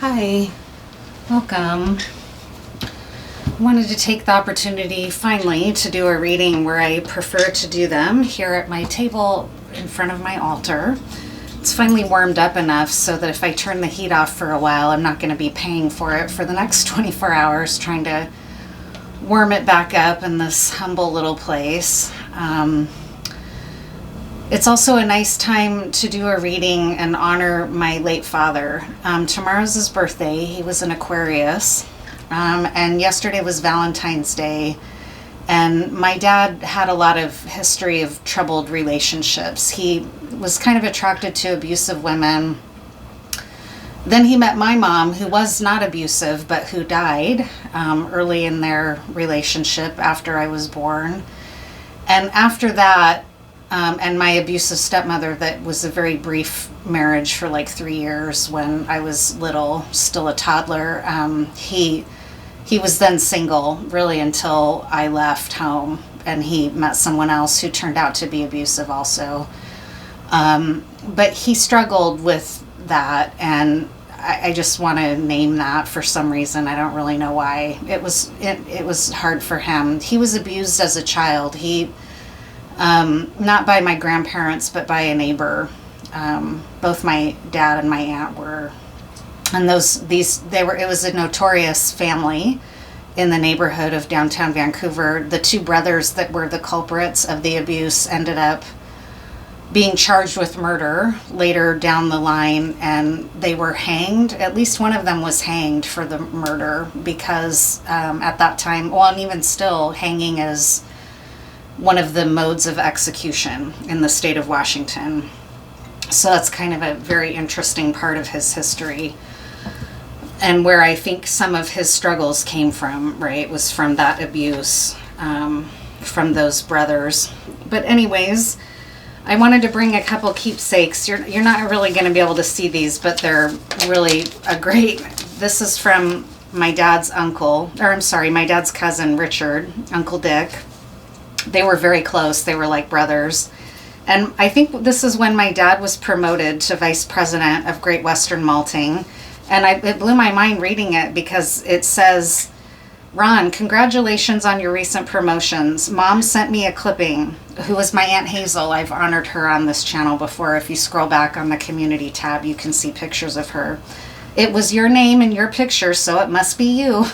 Hi, welcome. I wanted to take the opportunity finally to do a reading where I prefer to do them here at my table in front of my altar. It's finally warmed up enough so that if I turn the heat off for a while, I'm not going to be paying for it for the next 24 hours trying to warm it back up in this humble little place. It's also a nice time to do a reading and honor my late father. Tomorrow's his birthday. He was an Aquarius. And yesterday was Valentine's Day. And my dad had a lot of history of troubled relationships. He was kind of attracted to abusive women. Then he met my mom, who was not abusive, but who died early in their relationship after I was born. And after that, and my abusive stepmother, that was a very brief marriage for like 3 years when I was little, still a toddler. He was then single really until I left home, and he met someone else who turned out to be abusive also. But he struggled with that, and I just want to name that for some reason. I don't really know why. It was hard for him. He was abused as a child. Not by my grandparents, but by a neighbor. Both my dad and my aunt were, and it was a notorious family in the neighborhood of downtown Vancouver. The two brothers that were the culprits of the abuse ended up being charged with murder later down the line, and they were hanged. At least one of them was hanged for the murder because at that time, well, and even still, hanging is one of the modes of execution in the state of Washington. So that's kind of a very interesting part of his history, and where I think some of his struggles came from, right, was from that abuse, from those brothers. But anyways, I wanted to bring a couple keepsakes. You're not really going to be able to see these, but they're really a great, this is from my dad's my dad's cousin, Richard, Uncle Dick. They were very close. They were like brothers. And I think this is when my dad was promoted to vice president of Great Western Malting. And it blew my mind reading it because it says, "Ron, congratulations on your recent promotions. Mom sent me a clipping," who was my Aunt Hazel. I've honored her on this channel before. If you scroll back on the community tab, you can see pictures of her. "It was your name and your picture, so it must be you."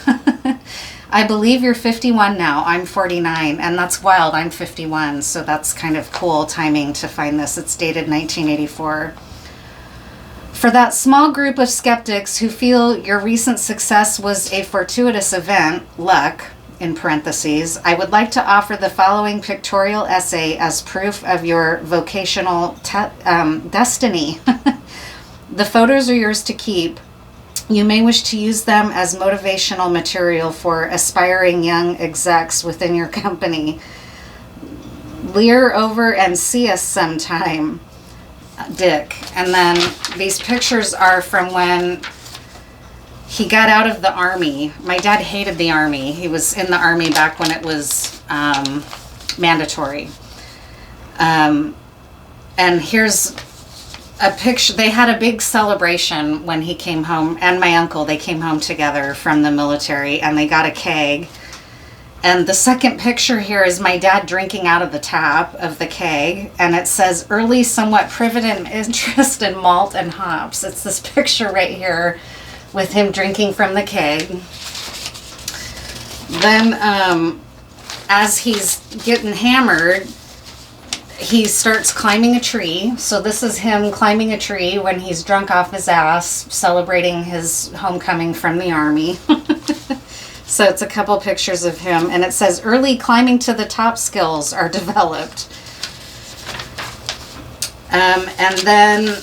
"I believe you're 51 now. I'm 49. And that's wild. I'm 51. So that's kind of cool timing to find this. It's dated 1984. "For that small group of skeptics who feel your recent success was a fortuitous event, luck, in parentheses, I would like to offer the following pictorial essay as proof of your vocational destiny. The photos are yours to keep. You may wish to use them as motivational material for aspiring young execs within your company. Leer over and see us sometime, Dick." And then these pictures are from when he got out of the army. My dad hated the army. He was in the army back when it was mandatory. And here's a picture. They had a big celebration when he came home, and my uncle, they came home together from the military, and they got a keg. And the second picture here is my dad drinking out of the tap of the keg, and it says, "Early, somewhat private interest in malt and hops." It's this picture right here with him drinking from the keg. Then as he's getting hammered, he starts climbing a tree. So this is him climbing a tree when he's drunk off his ass, celebrating his homecoming from the army. So it's a couple pictures of him, and it says, "Early climbing to the top skills are developed." And then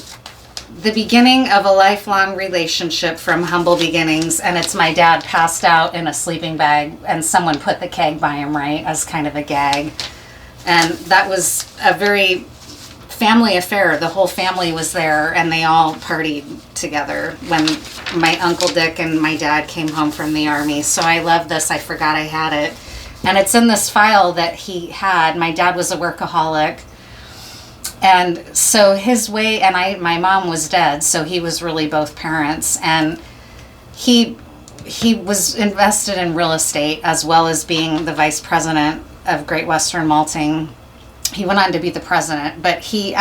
the beginning of a lifelong relationship from humble beginnings, and it's my dad passed out in a sleeping bag, and someone put the keg by him, right, as kind of a gag. And that was a very family affair. The whole family was there, and they all partied together when my Uncle Dick and my dad came home from the army. So I love this. I forgot I had it. And it's in this file that he had. My dad was a workaholic. And so his way, and my mom was dead, so he was really both parents. And he was invested in real estate as well as being the vice president of Great Western Malting. He went on to be the president, but he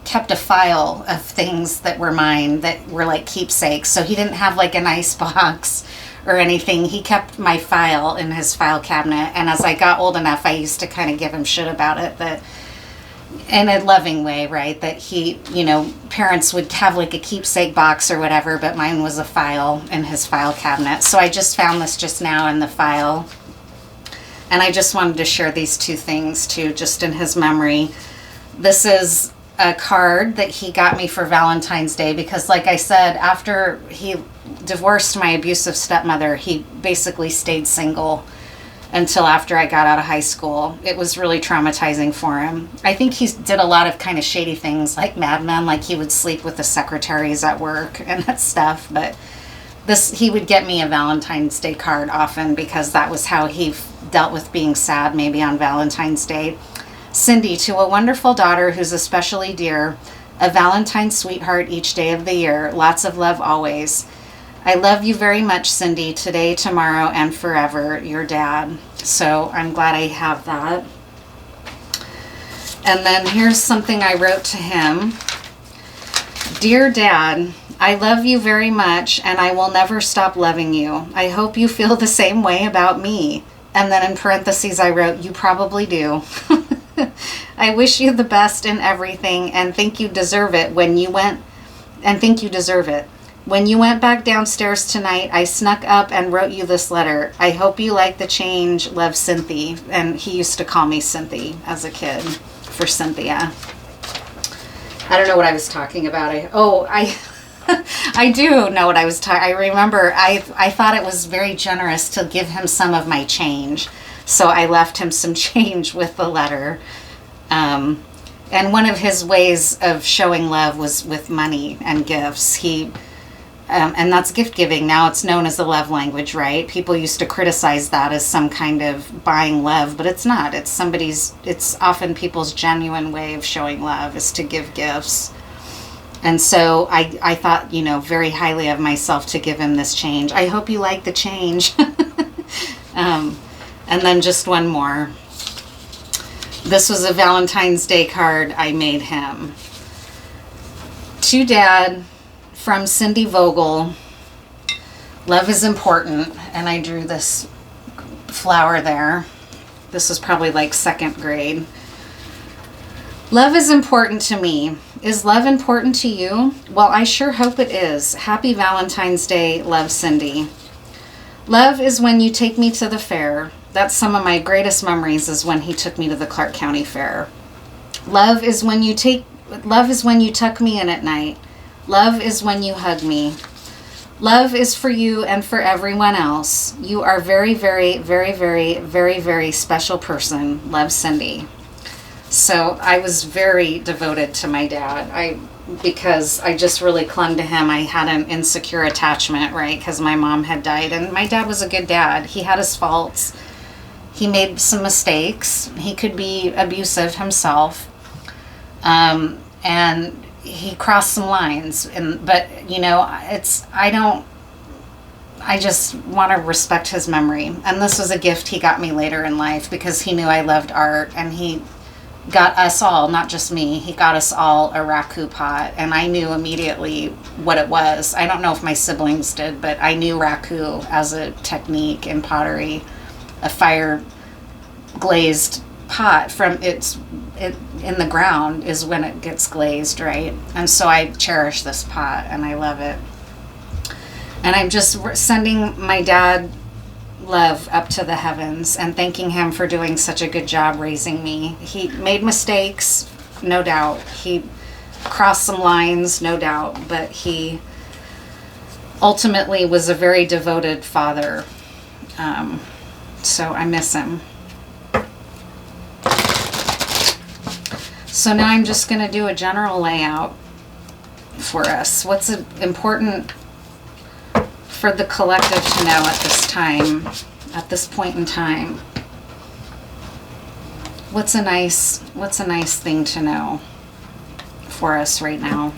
kept a file of things that were mine that were like keepsakes. So he didn't have like a nice box or anything. He kept my file in his file cabinet. And as I got old enough, I used to kind of give him shit about it, that in a loving way, right? That he, you know, parents would have like a keepsake box or whatever, but mine was a file in his file cabinet. So I just found this just now in the file. And I just wanted to share these two things too, just in his memory. This is a card that he got me for Valentine's Day because, like I said, after he divorced my abusive stepmother, he basically stayed single until after I got out of high school. It was really traumatizing for him. I think he did a lot of kind of shady things like Mad Men, like he would sleep with the secretaries at work and that stuff. But he would get me a Valentine's Day card often because that was how he dealt with being sad, maybe on Valentine's Day. Cindy, to a wonderful daughter who's especially dear, a Valentine sweetheart each day of the year. Lots of love always. I love you very much, Cindy, today, tomorrow, and forever, your dad. So I'm glad I have that. And then here's something I wrote to him. Dear Dad, I love you very much, and I will never stop loving you. I hope you feel the same way about me. And then in parentheses I wrote, you probably do. I wish you the best in everything, and think you deserve it when you went, and think you deserve it. When you went back downstairs tonight, I snuck up and wrote you this letter. I hope you like the change. Love, Cynthia. And he used to call me Cynthia as a kid for Cynthia. I don't know what I was talking about. I do know what I was talking. I remember I thought it was very generous to give him some of my change. So I left him some change with the letter. And one of his ways of showing love was with money and gifts. And that's gift giving. Now it's known as the love language, right? People used to criticize that as some kind of buying love, but it's not. It's often people's genuine way of showing love is to give gifts. And so I thought, you know, very highly of myself to give him this change. I hope you like the change. And then just one more. This was a Valentine's Day card I made him. To Dad, from CynthiaVogel. Love is important. And I drew this flower there. This was probably like second grade. Love is important to me. Is love important to you? Well, I sure hope it is. Happy Valentine's Day, love, Cindy. Love is when you take me to the fair. That's some of my greatest memories, is when he took me to the Clark County Fair. Love is when you tuck me in at night. Love is when you hug me. Love is for you and for everyone else. You are very, very, very, very, very, very special person. Love, Cindy. So I was very devoted to my dad. Because I just really clung to him. I had an insecure attachment, right? Because my mom had died, and my dad was a good dad. He had his faults. He made some mistakes. He could be abusive himself. And he crossed some lines. But, you know, I just want to respect his memory. And this was a gift he got me later in life because he knew I loved art, and he got us all, not just me, he got us all a raku pot, and I knew immediately what it was. I don't know if my siblings did, but I knew raku as a technique in pottery, a fire glazed pot from in the ground is when it gets glazed, right? And so I cherish this pot and I love it. And I'm just sending my dad love up to the heavens and thanking him for doing such a good job raising me. He made mistakes, no doubt. He crossed some lines, no doubt, but he ultimately was a very devoted father. So I miss him. So now I'm just going to do a general layout for us. What's important for the collective to know at this time, at this point in time? What's a nice thing to know for us right now?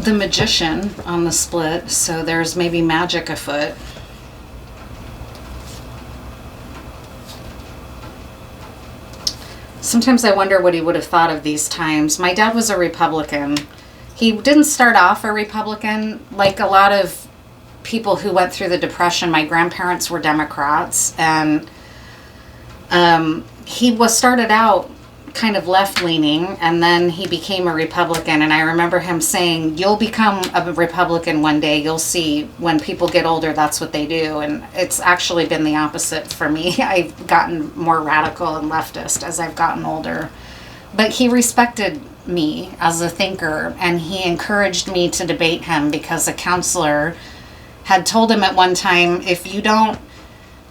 the Magician on the split, so there's maybe magic afoot. Sometimes I wonder what he would have thought of these times. My dad was a Republican. He didn't start off a Republican. Like a lot of people who went through the Depression, my grandparents were Democrats, and he started out kind of left-leaning, and then he became a Republican. And I remember him saying, you'll become a Republican one day. You'll see, when people get older, that's what they do. And it's actually been the opposite for me. I've gotten more radical and leftist as I've gotten older. But he respected me as a thinker, and he encouraged me to debate him because a counselor had told him at one time, if you don't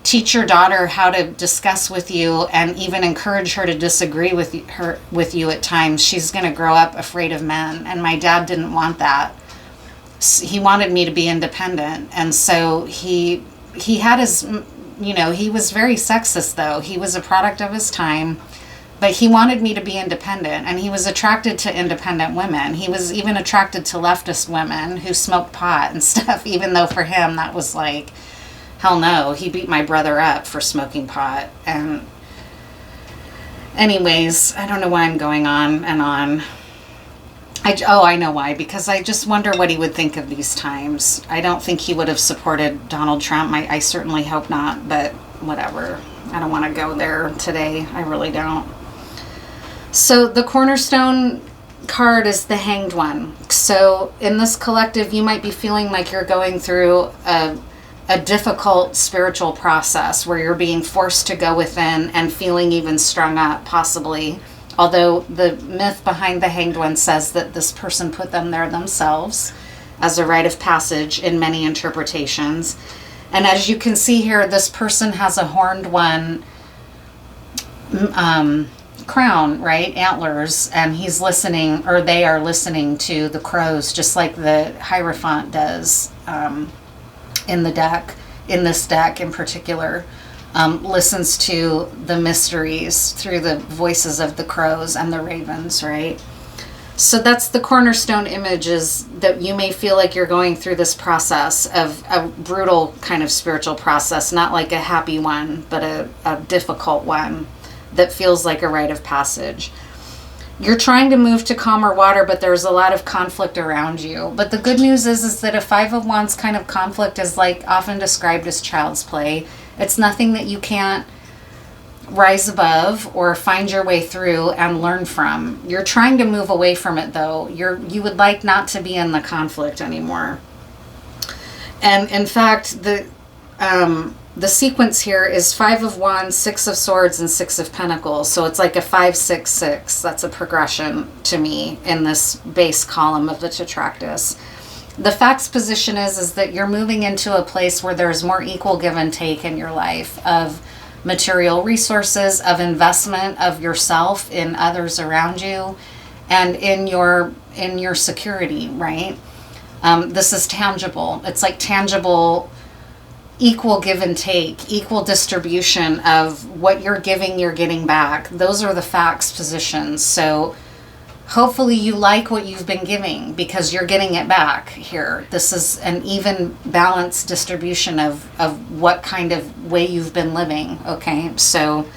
teach your daughter how to discuss with you and even encourage her to disagree with you at times, she's going to grow up afraid of men. And my dad didn't want that. He wanted me to be independent. And so he had his, he was very sexist though. He was a product of his time, but he wanted me to be independent, and he was attracted to independent women. He was even attracted to leftist women who smoked pot and stuff, even though for him that was like, hell no. He beat my brother up for smoking pot. And anyways, I don't know why I'm going on and on. I know why, because I just wonder what he would think of these times. I don't think he would have supported Donald Trump. I certainly hope not, but whatever. I don't want to go there today. I really don't. So the cornerstone card is the Hanged One. So in this collective, you might be feeling like you're going through a difficult spiritual process where you're being forced to go within and feeling even strung up, possibly. Although the myth behind the Hanged One says that this person put them there themselves as a rite of passage in many interpretations. And as you can see here, this person has a horned one crown, right? Antlers. And he's listening, or they are listening to the crows, just like the Hierophant does in the deck, in this deck in particular. Listens to the mysteries through the voices of the crows and the ravens, right? So that's the cornerstone image, is that you may feel like you're going through this process of a brutal kind of spiritual process, not like a happy one, but a difficult one that feels like a rite of passage. You're trying to move to calmer water, but there's a lot of conflict around you. But the good news is that a Five of Wands kind of conflict is like often described as child's play. It's nothing that you can't rise above or find your way through and learn from. You're trying to move away from it though. You would like not to be in the conflict anymore. And in fact, the sequence here is Five of Wands, Six of Swords, and Six of Pentacles. So it's like a 5-6-6. That's a progression to me in this base column of the Tetractys. The facts position is that you're moving into a place where there's more equal give and take in your life of material resources, of investment of yourself in others around you, and in your security, right? This is tangible. It's like tangible, equal give and take, equal distribution of what you're giving, you're getting back. Those are the facts positions. So hopefully you like what you've been giving because you're getting it back here. This is an even balanced distribution of what kind of way you've been living. Okay, so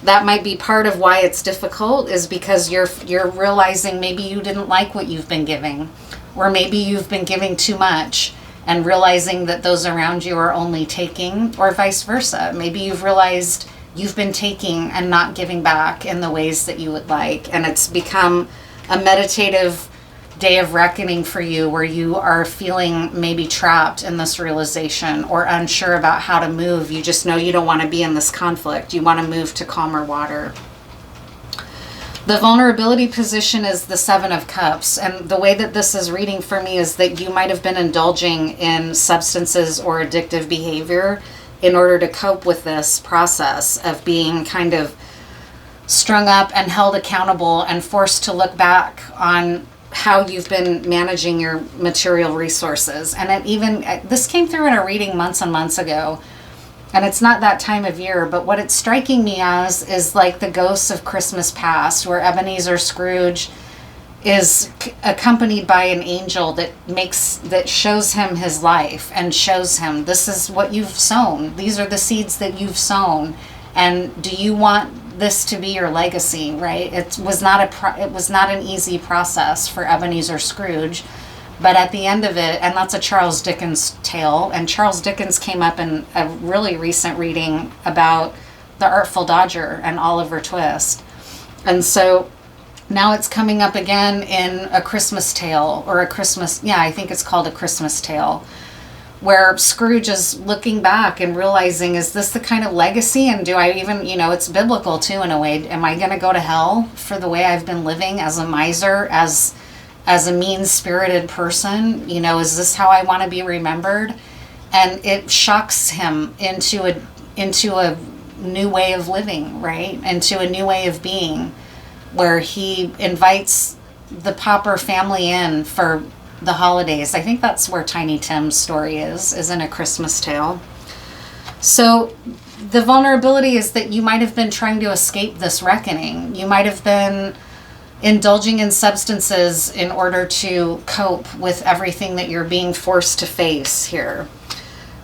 that might be part of why it's difficult, is because you're realizing maybe you didn't like what you've been giving, or maybe you've been giving too much and realizing that those around you are only taking, or vice versa. Maybe you've realized you've been taking and not giving back in the ways that you would like, and it's become a meditative day of reckoning for you, where you are feeling maybe trapped in this realization or unsure about how to move. You just know you don't want to be in this conflict. You want to move to calmer water. The vulnerability position is the Seven of Cups, and the way that this is reading for me is that you might have been indulging in substances or addictive behavior in order to cope with this process of being kind of strung up and held accountable and forced to look back on how you've been managing your material resources. And this came through in a reading months and months ago, and it's not that time of year, but what it's striking me as is like the ghosts of Christmas past, where Ebenezer Scrooge is accompanied by an angel that shows him his life and shows him, this is what you've sown. These are the seeds that you've sown. And do you want this to be your legacy, right? It was not an easy process for Ebenezer Scrooge. But at the end of it, and that's a Charles Dickens tale, and Charles Dickens came up in a really recent reading about The Artful Dodger and Oliver Twist. And so now it's coming up again in A Christmas Tale, or I think it's called A Christmas Tale, where Scrooge is looking back and realizing, is this the kind of legacy? And do I even, it's biblical too in a way. Am I going to go to hell for the way I've been living as a miser, as a mean-spirited person? Is this how I want to be remembered? And it shocks him into a new way of living, right? Into a new way of being, where he invites the Popper family in for the holidays. I think that's where Tiny Tim's story is in A Christmas Tale. So the vulnerability is that you might have been trying to escape this reckoning. You might have been indulging in substances in order to cope with everything that you're being forced to face here.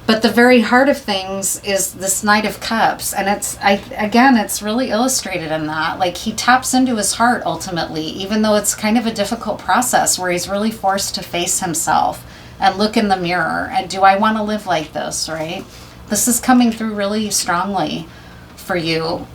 But the very heart of things is this Knight of Cups. And it's really illustrated in that. Like, he taps into his heart ultimately, even though it's kind of a difficult process where he's really forced to face himself and look in the mirror. And do I want to live like this, right? This is coming through really strongly for you.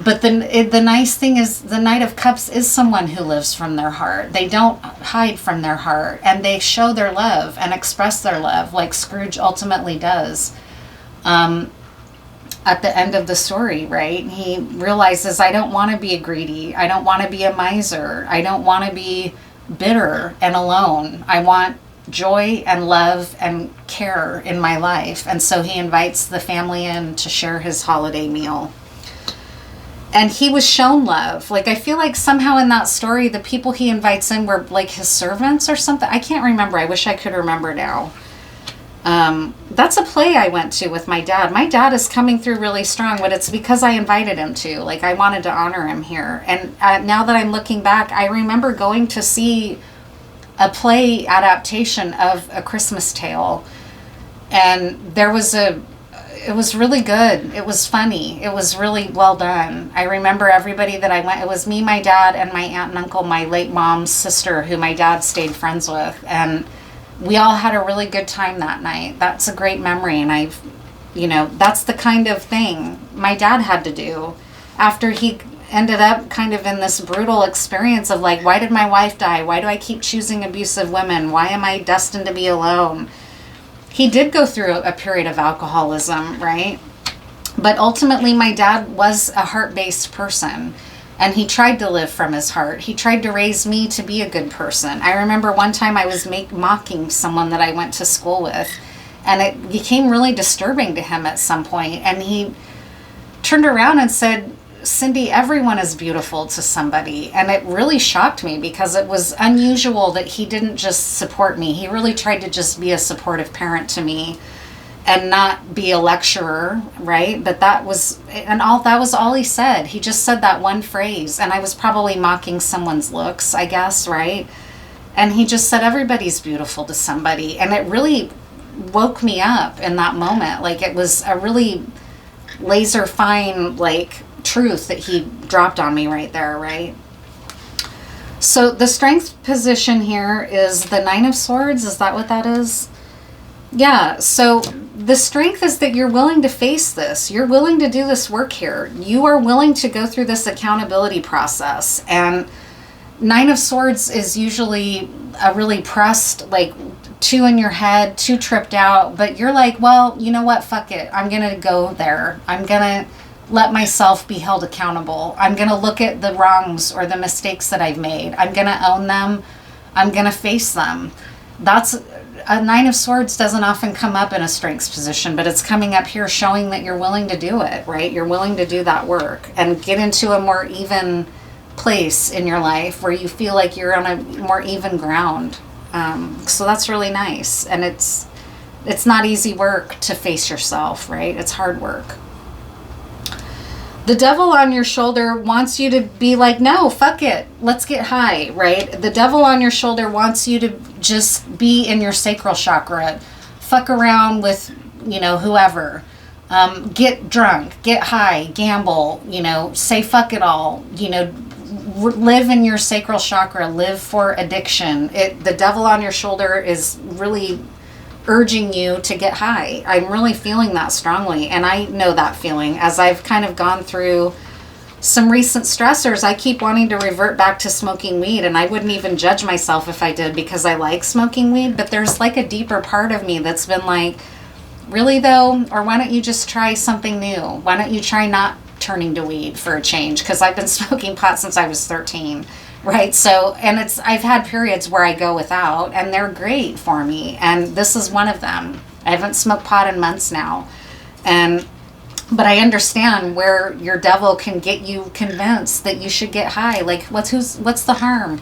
But the nice thing is, the Knight of Cups is someone who lives from their heart. They don't hide from their heart, and they show their love and express their love like Scrooge ultimately does. At the end of the story, right? He realizes, I don't want to be greedy. I don't want to be a miser. I don't want to be bitter and alone. I want joy and love and care in my life. And so he invites the family in to share his holiday meal. And he was shown love. Like, I feel like somehow in that story, the people he invites in were like his servants or something. I can't remember. I wish I could remember now. That's a play I went to with my dad. My dad is coming through really strong, but it's because I invited him to. Like, I wanted to honor him here. And now that I'm looking back, I remember going to see a play adaptation of A Christmas Tale. And it was really good. It was funny. It was really well done. I remember everybody that I went, it was me, my dad, and my aunt and uncle, my late mom's sister, who my dad stayed friends with. And we all had a really good time that night. That's a great memory. And that's the kind of thing my dad had to do after he ended up kind of in this brutal experience of like, why did my wife die? Why do I keep choosing abusive women? Why am I destined to be alone? He did go through a period of alcoholism, right? But ultimately, my dad was a heart-based person, and he tried to live from his heart. He tried to raise me to be a good person. I remember one time I was mocking someone that I went to school with, and it became really disturbing to him at some point. And he turned around and said, Cindy, everyone is beautiful to somebody. And it really shocked me because it was unusual that he didn't just support me. He really tried to just be a supportive parent to me and not be a lecturer, right? But that was all he said. He just said that one phrase, and I was probably mocking someone's looks, I guess, right? And he just said, everybody's beautiful to somebody. And it really woke me up in that moment. Like, it was a really laser fine, like, truth that he dropped on me right there, right? So the strength position here is the Nine of Swords. Is that what that is? Yeah, so the strength is that you're willing to face this. You're willing to do this work here. You are willing to go through this accountability process. And Nine of Swords is usually a really pressed, like, too in your head, too tripped out. But you're like, well, you know what? Fuck it. I'm going to go there. I'm going to let myself be held accountable. I'm going to look at the wrongs or the mistakes that I've made. I'm going to own them. I'm going to face them. That's a Nine of Swords doesn't often come up in a strengths position, but it's coming up here showing that you're willing to do it, right? You're willing to do that work and get into a more even place in your life where you feel like you're on a more even ground. So that's really nice. And it's not easy work to face yourself, right? It's hard work. The devil on your shoulder wants you to be like, no, fuck it, let's get high, right? The devil on your shoulder wants you to just be in your sacral chakra, fuck around with, whoever, get drunk, get high, gamble, say fuck it all, live in your sacral chakra, live for addiction. The devil on your shoulder is really urging you to get high. I'm really feeling that strongly, and I know that feeling as I've kind of gone through some recent stressors. I keep wanting to revert back to smoking weed, and I wouldn't even judge myself if I did, because I like smoking weed, but there's like a deeper part of me that's been like, really though? Or why don't you just try something new? Why don't you try not turning to weed for a change? Because I've been smoking pot since I was 13. Right. So, and I've had periods where I go without, and they're great for me. And this is one of them. I haven't smoked pot in months now. But I understand where your devil can get you convinced that you should get high. Like, what's the harm?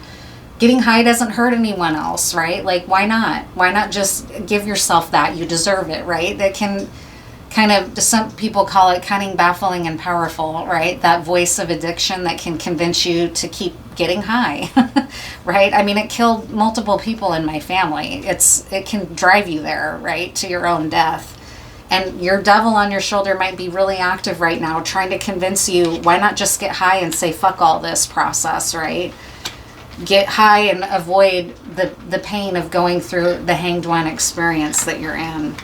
Getting high doesn't hurt anyone else, right? Like, why not? Why not just give yourself that? You deserve it, right? That can kind of, some people call it cunning, baffling, and powerful, right? That voice of addiction that can convince you to keep getting high, right? I mean, it killed multiple people in my family. It can drive you there, right? To your own death. And your devil on your shoulder might be really active right now, trying to convince you, why not just get high and say, fuck all this process, right? Get high and avoid the pain of going through the hanged one experience that you're in.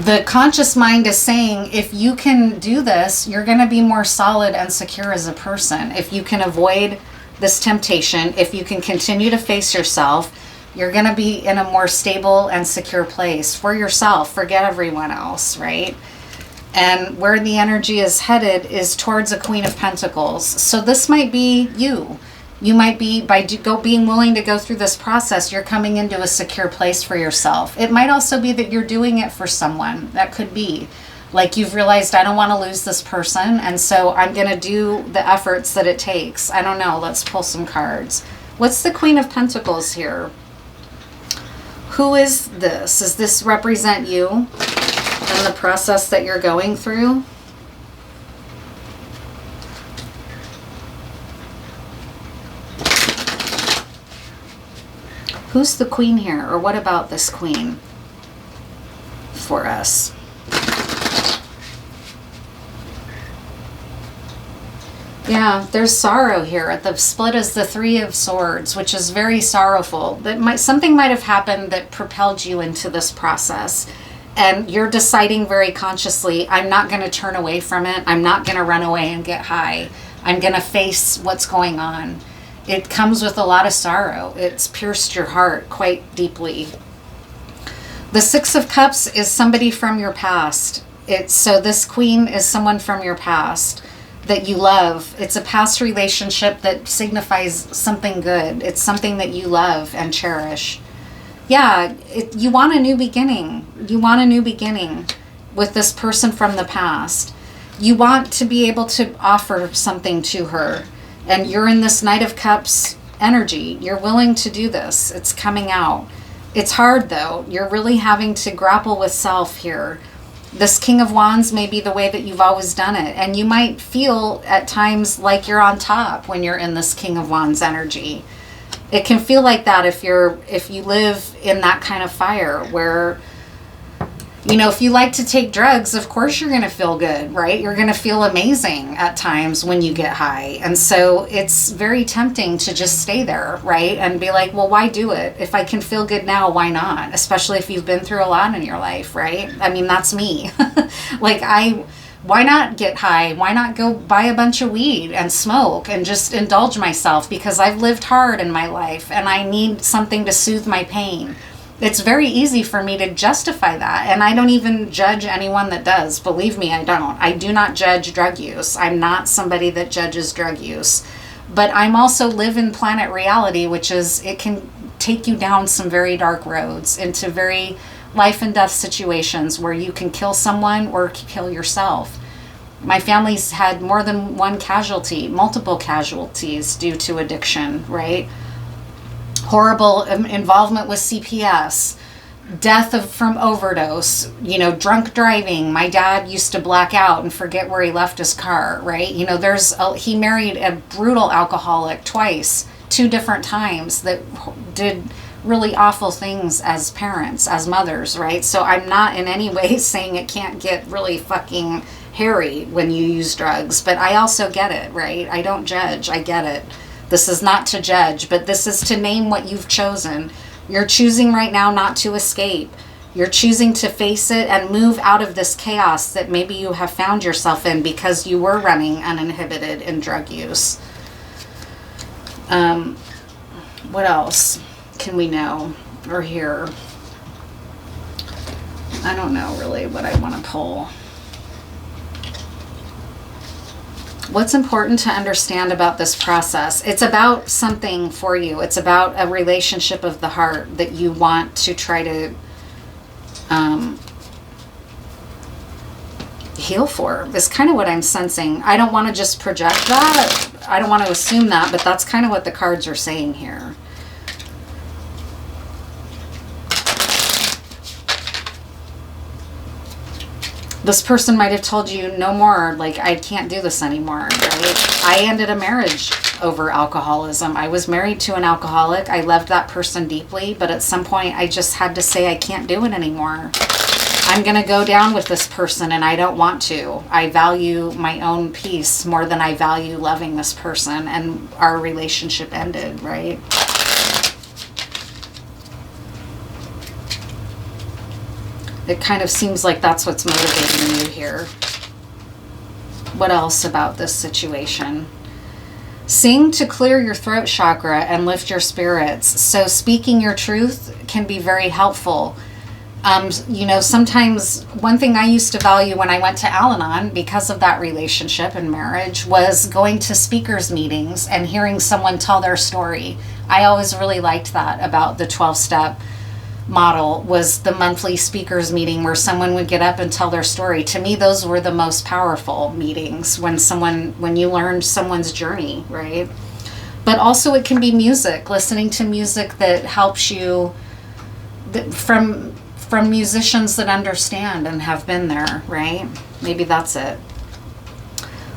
The conscious mind is saying, if you can do this, you're going to be more solid and secure as a person. If you can avoid this temptation, if you can continue to face yourself, you're going to be in a more stable and secure place for yourself. Forget everyone else, right? And where the energy is headed is towards a Queen of Pentacles. So this might be you. You might be, by being willing to go through this process, you're coming into a secure place for yourself. It might also be that you're doing it for someone. That could be. Like, you've realized, I don't want to lose this person, and so I'm going to do the efforts that it takes. I don't know. Let's pull some cards. What's the Queen of Pentacles here? Who is this? Does this represent you and the process that you're going through? Who's the queen here? Or what about this queen for us? Yeah, there's sorrow here. The split is the Three of Swords, which is very sorrowful. Something might have happened that propelled you into this process. And you're deciding very consciously, I'm not going to turn away from it. I'm not going to run away and get high. I'm going to face what's going on. It comes with a lot of sorrow. It's pierced your heart quite deeply. The Six of Cups is somebody from your past. So this queen is someone from your past that you love. It's a past relationship that signifies something good. It's something that you love and cherish. Yeah, you want a new beginning. You want a new beginning with this person from the past. You want to be able to offer something to her. And you're in this Knight of Cups energy. You're willing to do this. It's coming out. It's hard, though. You're really having to grapple with self here. This King of Wands may be the way that you've always done it. And you might feel at times like you're on top when you're in this King of Wands energy. It can feel like that if you live in that kind of fire where, if you like to take drugs, of course you're going to feel good, right? You're going to feel amazing at times when you get high. And so it's very tempting to just stay there, right? And be like, well, why do it? If I can feel good now, why not? Especially if you've been through a lot in your life, right? I mean, that's me. Why not get high? Why not go buy a bunch of weed and smoke and just indulge myself? Because I've lived hard in my life and I need something to soothe my pain. It's very easy for me to justify that. And I don't even judge anyone that does. Believe me, I don't. I do not judge drug use. I'm not somebody that judges drug use. But I'm also live in planet reality, which is, it can take you down some very dark roads into very life and death situations where you can kill someone or kill yourself. My family's had more than one casualty, multiple casualties due to addiction, right? Horrible involvement with CPS, from overdose, drunk driving. My dad used to black out and forget where he left his car, right? He married a brutal alcoholic twice, 2 different times, that did really awful things as parents, as mothers, right? So I'm not in any way saying it can't get really fucking hairy when you use drugs, but I also get it, right? I don't judge. I get it. This is not to judge, but this is to name what you've chosen. You're choosing right now not to escape. You're choosing to face it and move out of this chaos that maybe you have found yourself in because you were running uninhibited in drug use. What else can we know or hear? I don't know really what I want to pull. What's important to understand about this process? It's about something for you. It's about a relationship of the heart that you want to try to heal for. Is kind of what I'm sensing. I don't want to just project that. I don't want to assume that, but that's kind of what the cards are saying here. This person might have told you no more, like, I can't do this anymore, right? I ended a marriage over alcoholism. I was married to an alcoholic. I loved that person deeply, but at some point I just had to say I can't do it anymore. I'm going to go down with this person and I don't want to. I value my own peace more than I value loving this person, and our relationship ended, right? It kind of seems like that's what's motivating you here. What else about this situation? Sing to clear your throat chakra and lift your spirits. So speaking your truth can be very helpful. Sometimes one thing I used to value when I went to Al-Anon because of that relationship and marriage was going to speakers meetings and hearing someone tell their story. I always really liked that about the 12-step model, was the monthly speakers meeting where someone would get up and tell their story. To me, those were the most powerful meetings, when you learned someone's journey, right? But also it can be music, listening to music that helps you from musicians that understand and have been there, right? Maybe that's it.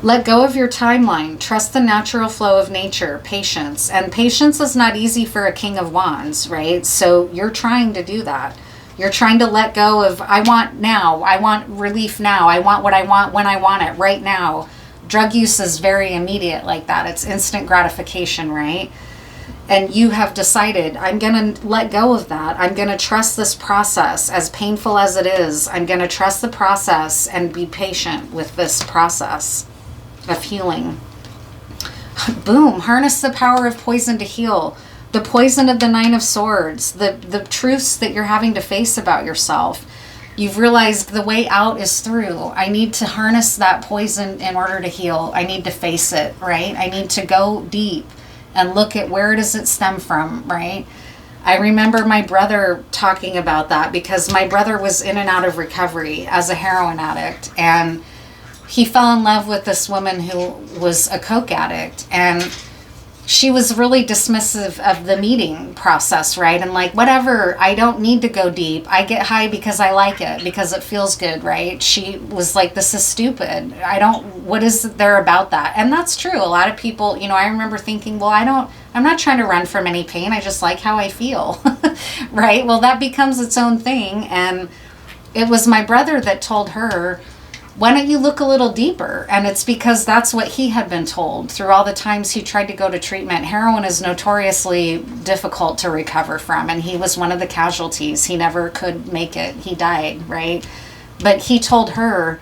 Let go of your timeline. Trust the natural flow of nature. Patience. And patience is not easy for a King of Wands, right? So you're trying to do that. You're trying to let go of, I want now. I want relief now. I want what I want when I want it right now. Drug use is very immediate like that. It's instant gratification, right? And you have decided, I'm going to let go of that. I'm going to trust this process, as painful as it is. I'm going to trust the process and be patient with this process of healing. Boom. Harness the power of poison to heal. The poison of the 9 of Swords. The truths that you're having to face about yourself. You've realized the way out is through. I need to harness that poison in order to heal. I need to face it, right? I need to go deep and look at where does it stem from, right? I remember my brother talking about that because my brother was in and out of recovery as a heroin addict, and he fell in love with this woman who was a coke addict, and she was really dismissive of the meeting process, right? And like, whatever, I don't need to go deep. I get high because I like it, because it feels good, right? She was like, this is stupid. What is there about that? And that's true. A lot of people, I remember thinking, well, I'm not trying to run from any pain. I just like how I feel, right? Well, that becomes its own thing. And it was my brother that told her, why don't you look a little deeper? And it's because that's what he had been told through all the times he tried to go to treatment. Heroin is notoriously difficult to recover from, and he was one of the casualties. He never could make it. He died, right? But he told her,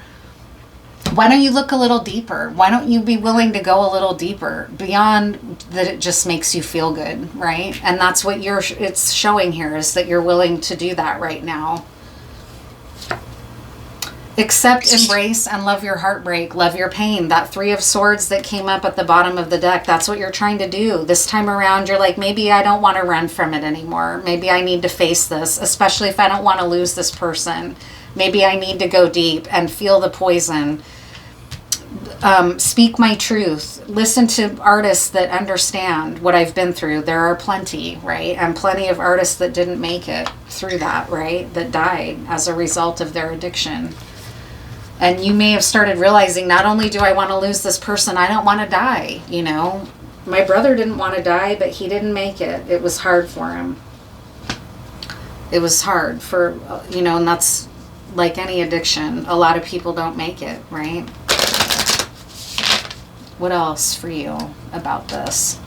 why don't you look a little deeper? Why don't you be willing to go a little deeper beyond that it just makes you feel good, right? And that's what it's showing here, is that you're willing to do that right now. Accept, embrace, and love your heartbreak. Love your pain. That 3 of Swords that came up at the bottom of the deck, that's what you're trying to do. This time around, you're like, maybe I don't want to run from it anymore. Maybe I need to face this, especially if I don't want to lose this person. Maybe I need to go deep and feel the poison. Speak my truth. Listen to artists that understand what I've been through. There are plenty, right? And plenty of artists that didn't make it through that, right? That died as a result of their addiction. And you may have started realizing, not only do I want to lose this person, I don't want to die, you know. My brother didn't want to die, but he didn't make it. It was hard for him. It was hard for, you know, and that's like any addiction. A lot of people don't make it, right? What else for you about this?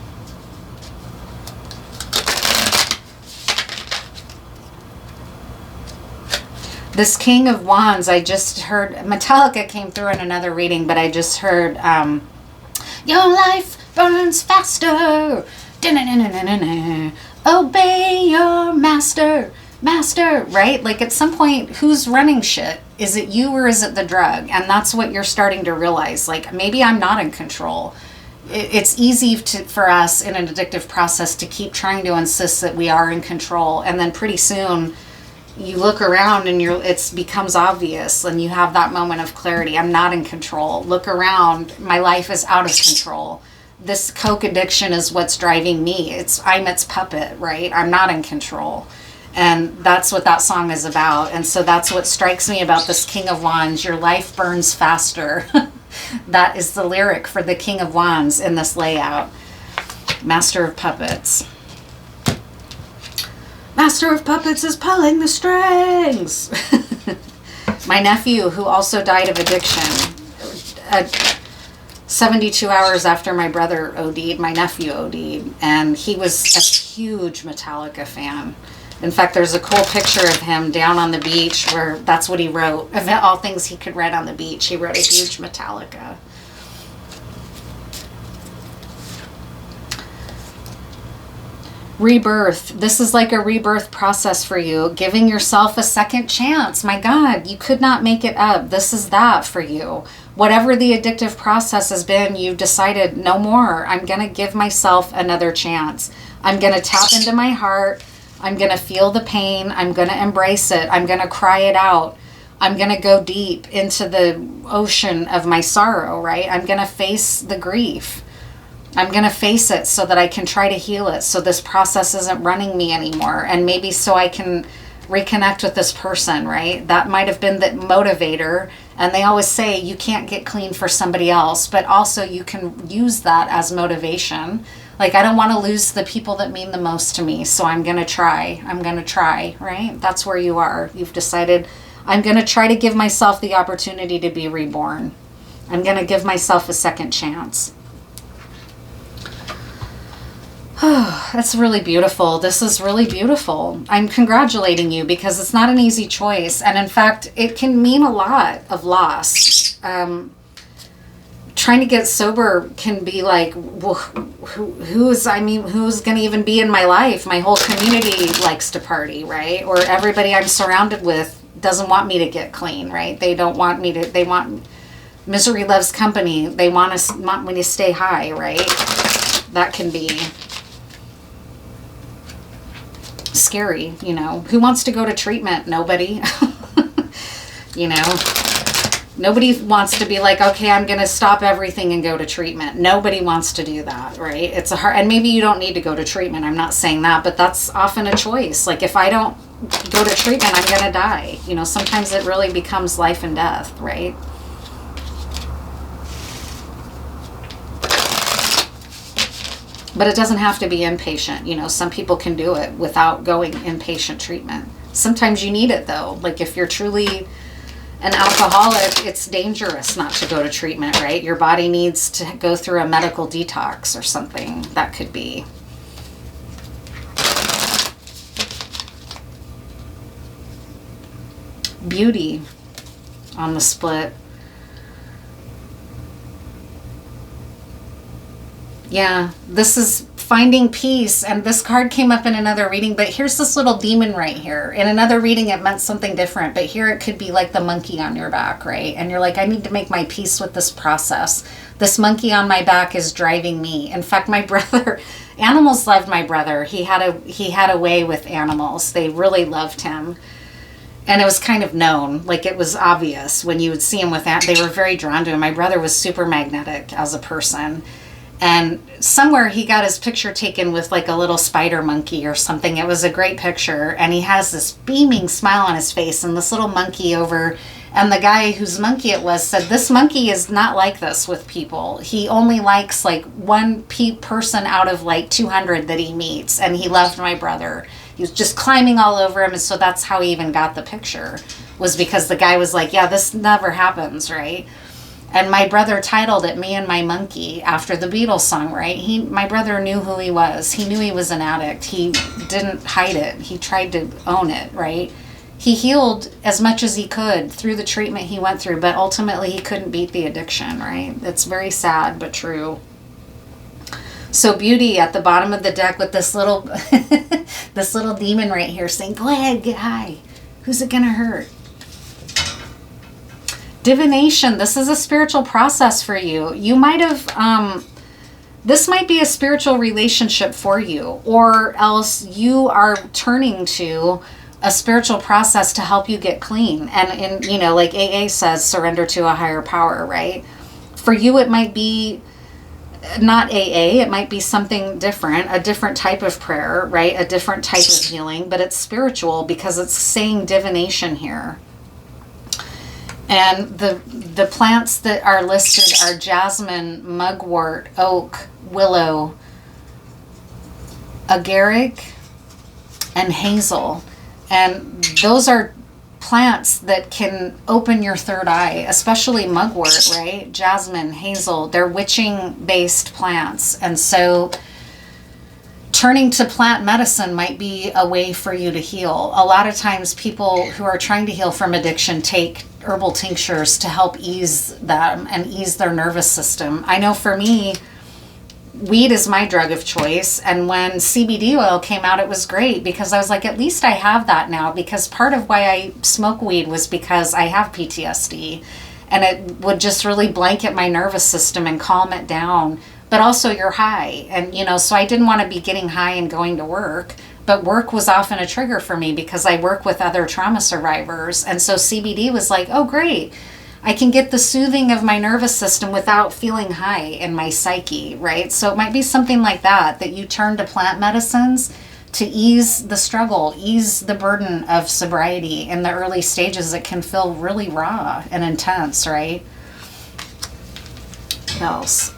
This King of Wands, I just heard, Metallica came through in another reading, but I just heard, your life burns faster. Obey your master. Master, right? Like at some point, who's running shit? Is it you or is it the drug? And that's what you're starting to realize. Like, maybe I'm not in control. It's easy for us in an addictive process to keep trying to insist that we are in control. And then pretty soon you look around and it becomes obvious and you have that moment of clarity. I'm not in control. Look around. My life is out of control. This coke addiction is what's driving me. I'm its puppet, right? I'm not in control. And that's what that song is about. And so that's what strikes me about this King of Wands. Your life burns faster. That is the lyric for the King of Wands in this layout. Master of Puppets. Master of Puppets is pulling the strings. My nephew, who also died of addiction, 72 hours after my brother OD'd, my nephew OD'd, and he was a huge Metallica fan. In fact, there's a cool picture of him down on the beach where that's what he wrote. Of all things he could write on the beach, he wrote a huge Metallica. Rebirth. This is like a rebirth process for you. Giving yourself a second chance. My God, you could not make it up. This is that for you. Whatever the addictive process has been, you've decided no more. I'm going to give myself another chance. I'm going to tap into my heart. I'm going to feel the pain. I'm going to embrace it. I'm going to cry it out. I'm going to go deep into the ocean of my sorrow, right? I'm going to face the grief. I'm going to face it so that I can try to heal it. So this process isn't running me anymore. And maybe so I can reconnect with this person, right? That might have been the motivator. And they always say you can't get clean for somebody else, but also you can use that as motivation. Like, I don't want to lose the people that mean the most to me, so I'm going to try. I'm going to try, right? That's where you are. You've decided, I'm going to try to give myself the opportunity to be reborn. I'm going to give myself a second chance. Oh, that's really beautiful. This is really beautiful. I'm congratulating you because it's not an easy choice. And in fact, it can mean a lot of loss. Trying to get sober can be like, well, who's going to even be in my life? My whole community likes to party, right? Or everybody I'm surrounded with doesn't want me to get clean, right? They don't want me to, they want, misery loves company. They want me to stay high, right? That can be scary, you know. Who wants to go to treatment? Nobody. You know. Nobody wants to be like, okay, I'm going to stop everything and go to treatment. Nobody wants to do that, right? It's a hard, and maybe you don't need to go to treatment. I'm not saying that, but that's often a choice. Like, if I don't go to treatment, I'm going to die. You know, sometimes it really becomes life and death, right? But it doesn't have to be inpatient. You know, some people can do it without going inpatient treatment. Sometimes you need it, though. Like, if you're truly an alcoholic, it's dangerous not to go to treatment, right? Your body needs to go through a medical detox or something. That could be. Beauty on the split. Yeah, this is finding peace, and this card came up in another reading, but here's this little demon right here. In another reading, it meant something different, but here it could be like the monkey on your back, right? And you're like, I need to make my peace with this process. This monkey on my back is driving me. In fact, my brother, animals loved my brother. He had a way with animals. They really loved him. And it was kind of known, like it was obvious when you would see him with that. They were very drawn to him. My brother was super magnetic as a person. And somewhere he got his picture taken with like a little spider monkey or something. It was a great picture. And he has this beaming smile on his face and this little monkey over. And the guy whose monkey it was said, this monkey is not like this with people. He only likes like one person out of like 200 that he meets. And he loved my brother. He was just climbing all over him. And so that's how he even got the picture, was because the guy was like, yeah, this never happens, right? And my brother titled it Me and My Monkey after the Beatles song, right? My brother knew who he was. He knew he was an addict. He didn't hide it. He tried to own it, right? He healed as much as he could through the treatment he went through, but ultimately he couldn't beat the addiction, right? It's very sad, but true. So Beauty at the bottom of the deck with this little this little demon right here saying, go ahead, get high. Who's it gonna hurt? Divination, this is a spiritual process for you. You might have, this might be a spiritual relationship for you, or else you are turning to a spiritual process to help you get clean. And in, like AA says, surrender to a higher power, right? For you, it might be not AA, it might be something different, a different type of prayer, right? A different type of healing, but it's spiritual because it's saying divination here. And the plants that are listed are jasmine, mugwort, oak, willow, agaric, and hazel. And those are plants that can open your third eye, especially mugwort, right? Jasmine, hazel, they're witching-based plants. And so turning to plant medicine might be a way for you to heal. A lot of times people who are trying to heal from addiction take herbal tinctures to help ease them and ease their nervous system. I know for me, weed is my drug of choice. And when CBD oil came out, it was great because I was like, at least I have that now, because part of why I smoke weed was because I have PTSD and it would just really blanket my nervous system and calm it down. But also you're high. And, so I didn't want to be getting high and going to work. But work was often a trigger for me because I work with other trauma survivors. And so CBD was like, oh, great. I can get the soothing of my nervous system without feeling high in my psyche, right? So it might be something like that you turn to plant medicines to ease the struggle, ease the burden of sobriety in the early stages. It can feel really raw and intense, right? What else?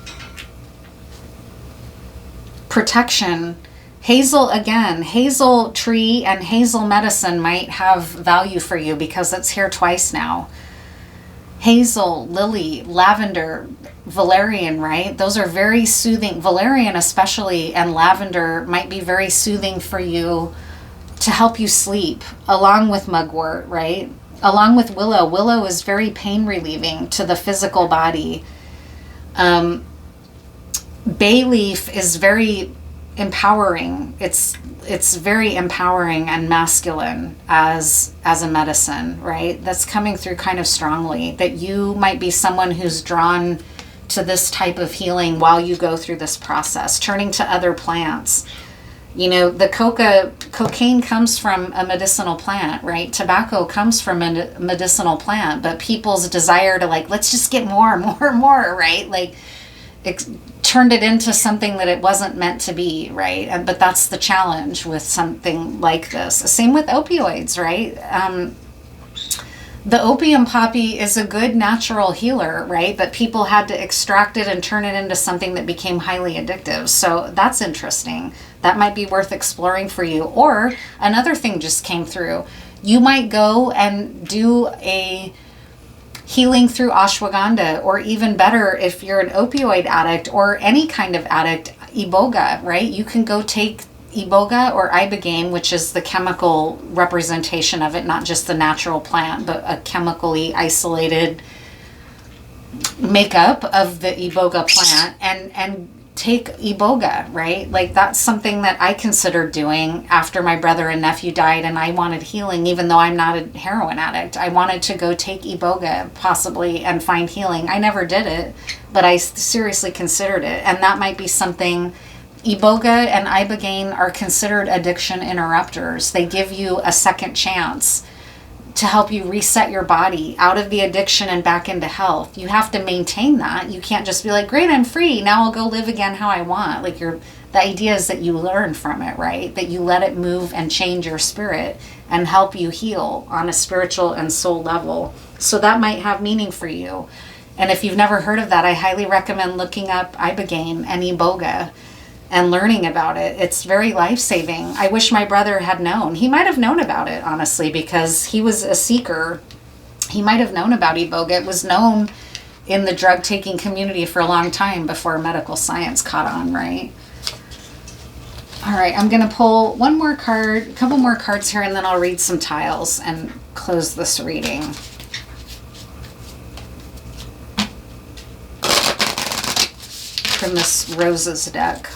Protection. Hazel, again, hazel tree and hazel medicine might have value for you because it's here twice now. Hazel, lily, lavender, valerian, right? Those are very soothing. Valerian especially and lavender might be very soothing for you to help you sleep, along with mugwort, right? Along with willow. Willow is very pain relieving to the physical body. Bay leaf is very empowering. It's very empowering and masculine as a medicine, right? That's coming through kind of strongly, that you might be someone who's drawn to this type of healing while you go through this process, turning to other plants. The cocaine comes from a medicinal plant, right? Tobacco comes from a medicinal plant, but people's desire to let's just get more, right? It turned it into something that it wasn't meant to be, right? But that's the challenge with something like this. Same with opioids, right? The opium poppy is a good natural healer, right? But people had to extract it and turn it into something that became highly addictive. So that's interesting. That might be worth exploring for you. Or another thing just came through. You might go and do a healing through ashwagandha, or even better, if you're an opioid addict or any kind of addict, iboga, right? You can go take iboga or ibogaine, which is the chemical representation of it, not just the natural plant, but a chemically isolated makeup of the iboga plant, and take iboga, right? That's something that I considered doing after my brother and nephew died and I wanted healing, even though I'm not a heroin addict. I wanted to go take iboga possibly and find healing. I never did it, but I seriously considered it. And that might be something. Iboga and ibogaine are considered addiction interrupters. They give you a second chance to help you reset your body out of the addiction and back into health. You have to maintain that. You can't just be like, great, I'm free. Now I'll go live again how I want. Like the idea is that you learn from it, right? That you let it move and change your spirit and help you heal on a spiritual and soul level. So that might have meaning for you. And if you've never heard of that, I highly recommend looking up Ibogaine and Iboga and learning about it. It's very life-saving. I wish my brother had known. He might have known about it, honestly, because he was a seeker. He might have known about Iboga. It was known in the drug-taking community for a long time before medical science caught on, right? All right, I'm going to pull one more card, a couple more cards here, and then I'll read some tiles and close this reading. From this Roses deck.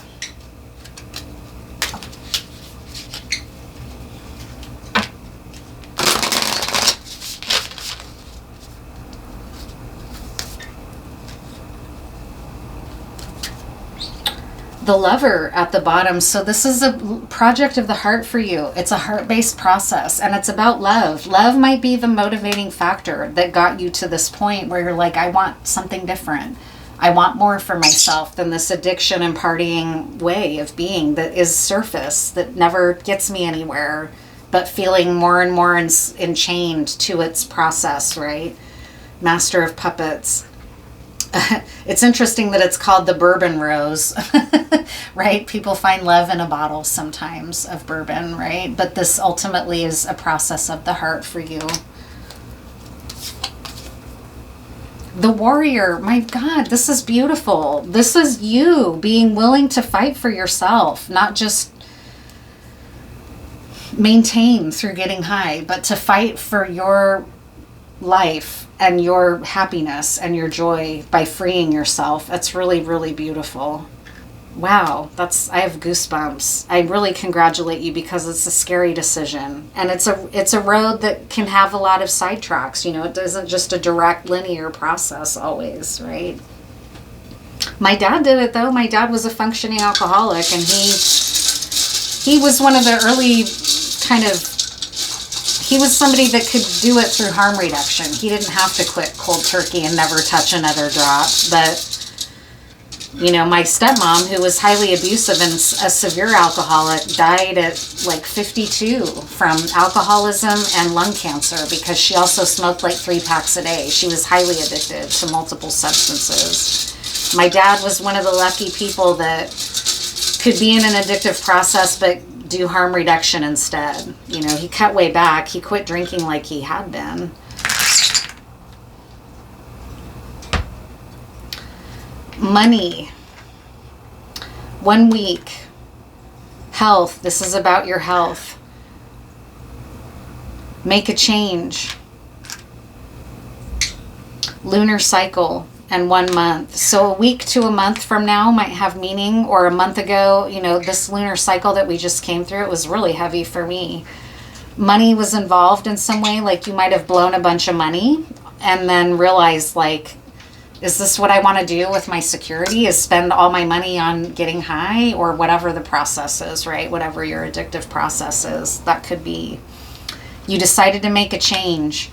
The Lover at the bottom. So this is a project of the heart for you. It's a heart-based process, and it's about love. Love might be the motivating factor that got you to this point where you're like, I want something different. I want more for myself than this addiction and partying way of being that is surface, that never gets me anywhere, but feeling more and more enchained to its process, right? Master of Puppets. It's interesting that it's called the bourbon rose, right? People find love in a bottle sometimes of bourbon, right? But this ultimately is a process of the heart for you. The Warrior, my God, this is beautiful. This is you being willing to fight for yourself, not just maintain through getting high, but to fight for your life and your happiness and your joy by freeing yourself. That's really, really beautiful. Wow, I have goosebumps. I really congratulate you because it's a scary decision. And it's a road that can have a lot of sidetracks. You know, it isn't just a direct linear process always, right? My dad did it though. My dad was a functioning alcoholic, and he was one of the early he was somebody that could do it through harm reduction. He didn't have to quit cold turkey and never touch another drop. But, you know, my stepmom, who was highly abusive and a severe alcoholic, died at like 52 from alcoholism and lung cancer because she also smoked like 3 packs a day. She was highly addicted to multiple substances. My dad was one of the lucky people that could be in an addictive process but do harm reduction instead. You know, he cut way back. He quit drinking like he had been. Money. 1 week. Health. This is about your health. Make a change. Lunar cycle. And 1 month. So a week to a month from now might have meaning, or a month ago, you know, this lunar cycle that we just came through, it was really heavy for me. Money was involved in some way, like you might have blown a bunch of money and then realized, like, is this what I want to do with my security? Is spend all my money on getting high, or whatever the process is, right? Whatever your addictive process is, that could be. You decided to make a change.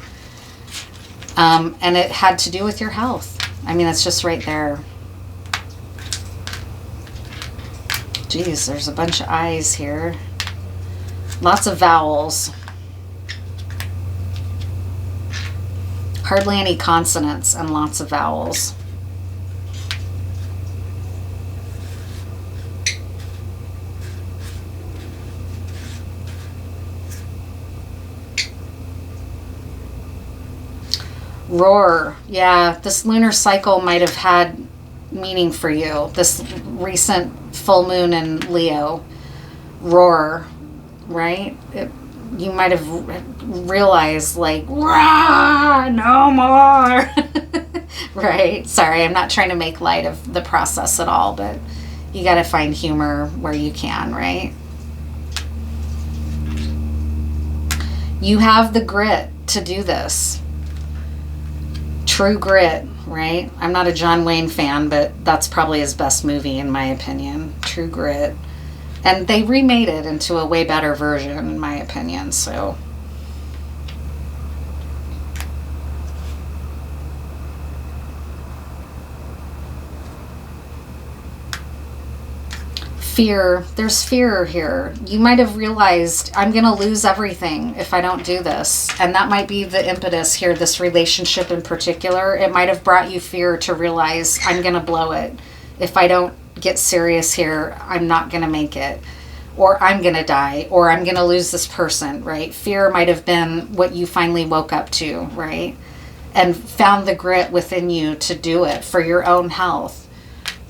And it had to do with your health. I mean, it's just right there. Geez, there's a bunch of I's here. Lots of vowels. Hardly any consonants and lots of vowels. Roar. Yeah, this lunar cycle might have had meaning for you. This recent full moon in Leo. Roar, right? You might have realized, like, rah, no more. Right? Sorry, I'm not trying to make light of the process at all, but you got to find humor where you can, right? You have the grit to do this. True Grit, right? I'm not a John Wayne fan, but that's probably his best movie in my opinion. True Grit. And they remade it into a way better version in my opinion, so. Fear. There's fear here. You might have realized, I'm going to lose everything if I don't do this. And that might be the impetus here, this relationship in particular. It might have brought you fear to realize, I'm going to blow it. If I don't get serious here, I'm not going to make it. Or I'm going to die. Or I'm going to lose this person, right? Fear might have been what you finally woke up to, right? And found the grit within you to do it for your own health.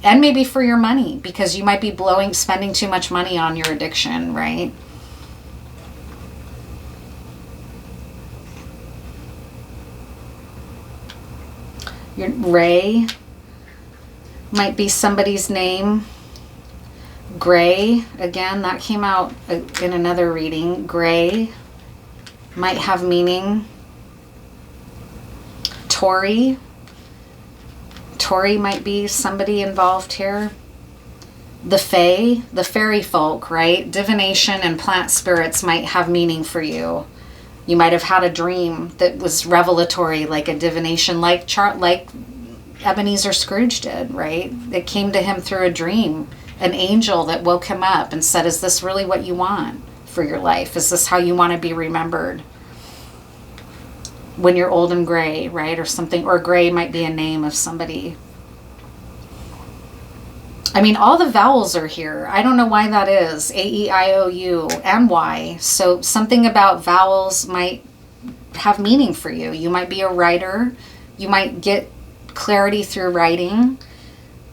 And maybe for your money, because you might be spending too much money on your addiction, right? Your Ray might be somebody's name. Gray, again, that came out in another reading. Gray might have meaning. Tori might be somebody involved here. The Fae, the fairy folk, right? Divination and plant spirits might have meaning for you. You might have had a dream that was revelatory, like a divination, like Ebenezer Scrooge did, right? It came to him through a dream. An angel that woke him up and said, is this really what you want for your life? Is this how you want to be remembered? When you're old and gray, right? Or something, or gray might be a name of somebody. I mean, all the vowels are here. I don't know why that is. A, E, I, O, U, and Y. So something about vowels might have meaning for you. You might be a writer. You might get clarity through writing,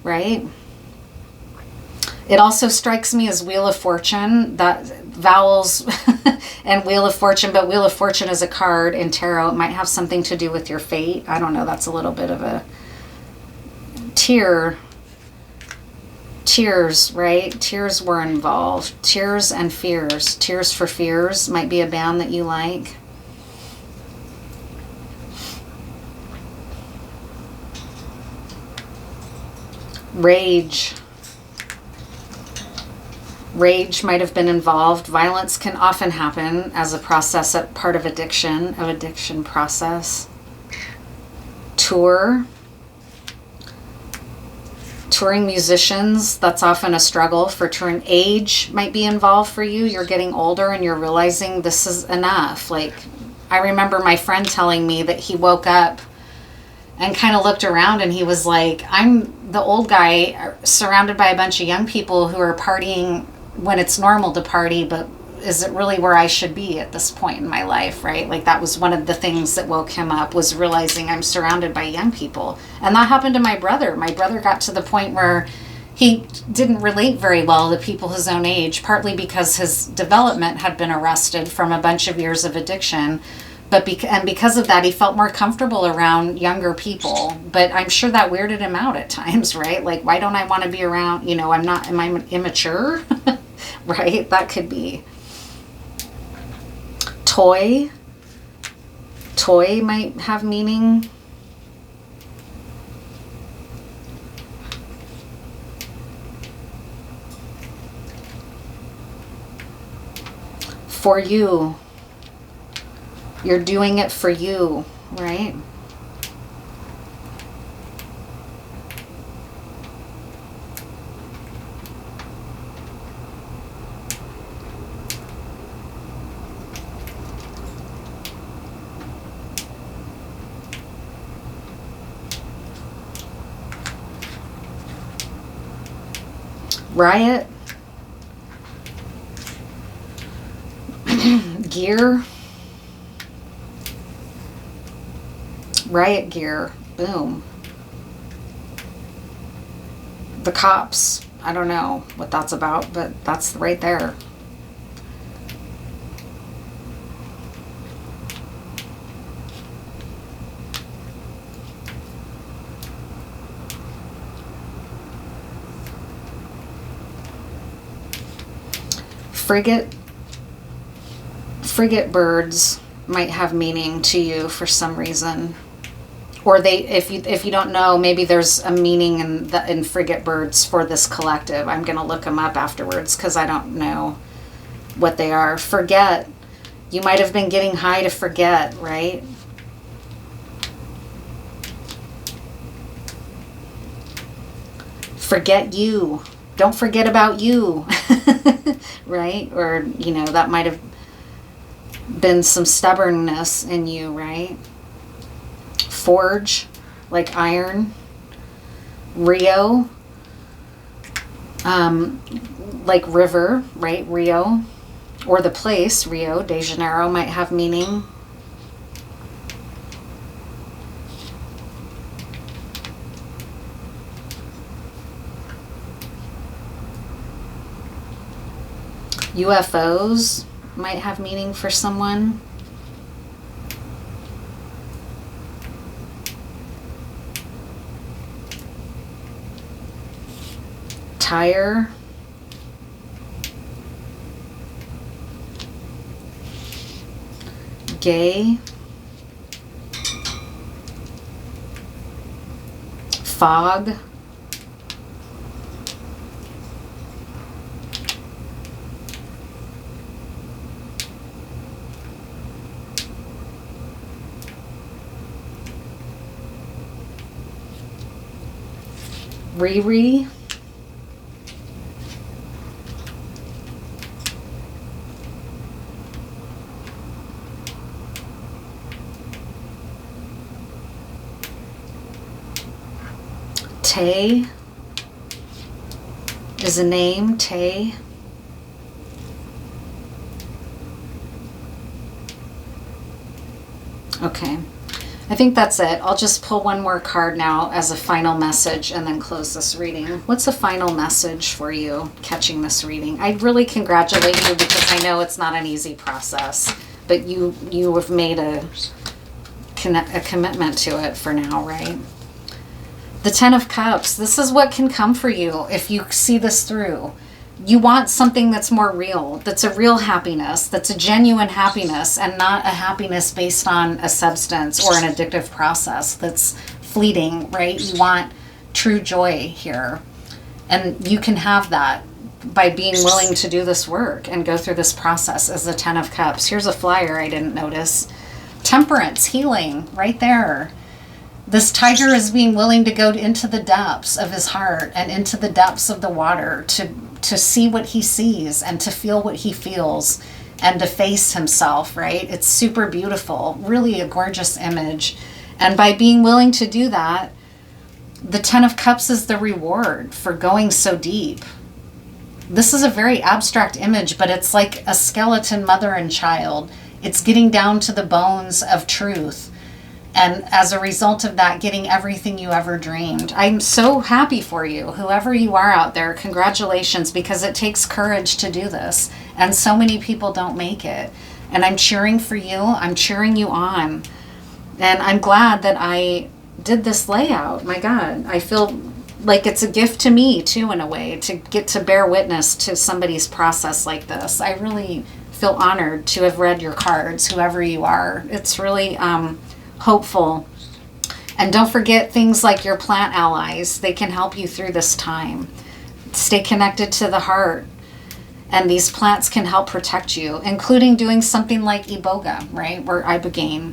right? It also strikes me as Wheel of Fortune, that vowels and Wheel of Fortune, but Wheel of Fortune is a card in tarot. It might have something to do with your fate. I don't know. That's a little bit of a tears, right? Tears were involved. Tears and Fears. Tears for Fears might be a band that you like. Rage. Rage might have been involved. Violence can often happen as a process, a part of addiction process. Touring musicians, that's often a struggle for touring. Age might be involved for you. You're getting older and you're realizing this is enough. Like, I remember my friend telling me that he woke up and kind of looked around and he was like, I'm the old guy surrounded by a bunch of young people who are partying when it's normal to party, but is it really where I should be at this point in my life, right? Like, that was one of the things that woke him up, was realizing I'm surrounded by young people. And that happened to my brother. My brother got to the point where he didn't relate very well to people his own age, partly because his development had been arrested from a bunch of years of addiction. But because of that, he felt more comfortable around younger people. But I'm sure that weirded him out at times, right? Like, why don't I want to be around, am I immature? Right? That could be. Toy might have meaning. For you. You're doing it for you, right? Riot. Gear. Riot gear. Boom. The cops. I don't know what that's about, but that's right there. Frigate birds might have meaning to you for some reason. Or if you don't know, maybe there's a meaning in frigate birds for this collective. I'm going to look them up afterwards because I don't know what they are. Forget. You might have been getting high to forget, right? Forget you. don't forget about you, right? Or, you know, that might have been some stubbornness in you, right? Forge, like iron. Rio, like river, right? Rio, or the place, Rio de Janeiro, might have meaning. UFOs might have meaning for someone. Tire. Gay. Fog. Riri. Tay is a name, Tay. Okay, I think that's it. I'll just pull one more card now as a final message and then close this reading. What's a final message for you catching this reading? I really congratulate you because I know it's not an easy process, but you have made a commitment to it for now, right? The Ten of Cups. This is what can come for you if you see this through. You want something that's more real, that's a real happiness, that's a genuine happiness, and not a happiness based on a substance or an addictive process that's fleeting, right? You want true joy here. And you can have that by being willing to do this work and go through this process as the Ten of Cups. Here's a flyer I didn't notice. Temperance, healing, right there. This tiger is being willing to go into the depths of his heart and into the depths of the water to see what he sees and to feel what he feels and to face himself, right? It's super beautiful, really a gorgeous image. And by being willing to do that, the Ten of Cups is the reward for going so deep. This is a very abstract image, but it's like a skeleton mother and child. It's getting down to the bones of truth. And as a result of that, getting everything you ever dreamed. I'm so happy for you, whoever you are out there. Congratulations, because it takes courage to do this. And so many people don't make it. And I'm cheering for you. I'm cheering you on. And I'm glad that I did this layout. My God, I feel like it's a gift to me, too, in a way, to get to bear witness to somebody's process like this. I really feel honored to have read your cards, whoever you are. It's really hopeful. And don't forget things like your plant allies. They can help you through this time. Stay connected to the heart. And these plants can help protect you, including doing something like iboga, right? Or ibogaine.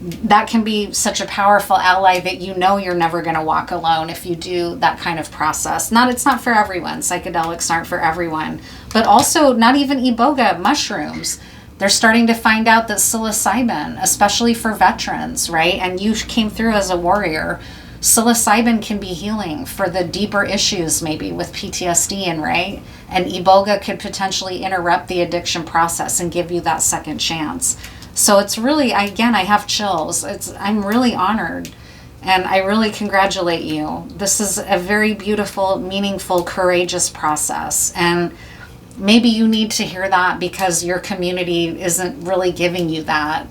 That can be such a powerful ally that you know you're never going to walk alone if you do that kind of process. It's not for everyone. Psychedelics aren't for everyone. But also not even iboga, mushrooms. They're starting to find out that psilocybin, especially for veterans, right? And you came through as a warrior. Psilocybin can be healing for the deeper issues, maybe with PTSD, and right? And iboga could potentially interrupt the addiction process and give you that second chance. So it's really, again, I have chills. I'm really honored. And I really congratulate you. This is a very beautiful, meaningful, courageous process. And maybe you need to hear that because your community isn't really giving you that,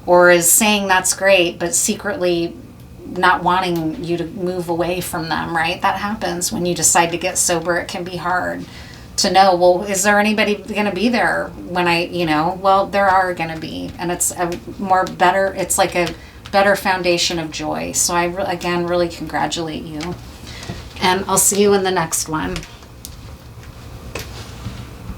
or is saying that's great, but secretly not wanting you to move away from them, right? That happens when you decide to get sober. It can be hard to know, well, is there anybody going to be there when well, there are going to be. And it's it's like a better foundation of joy. So I, again, really congratulate you. And I'll see you in the next one.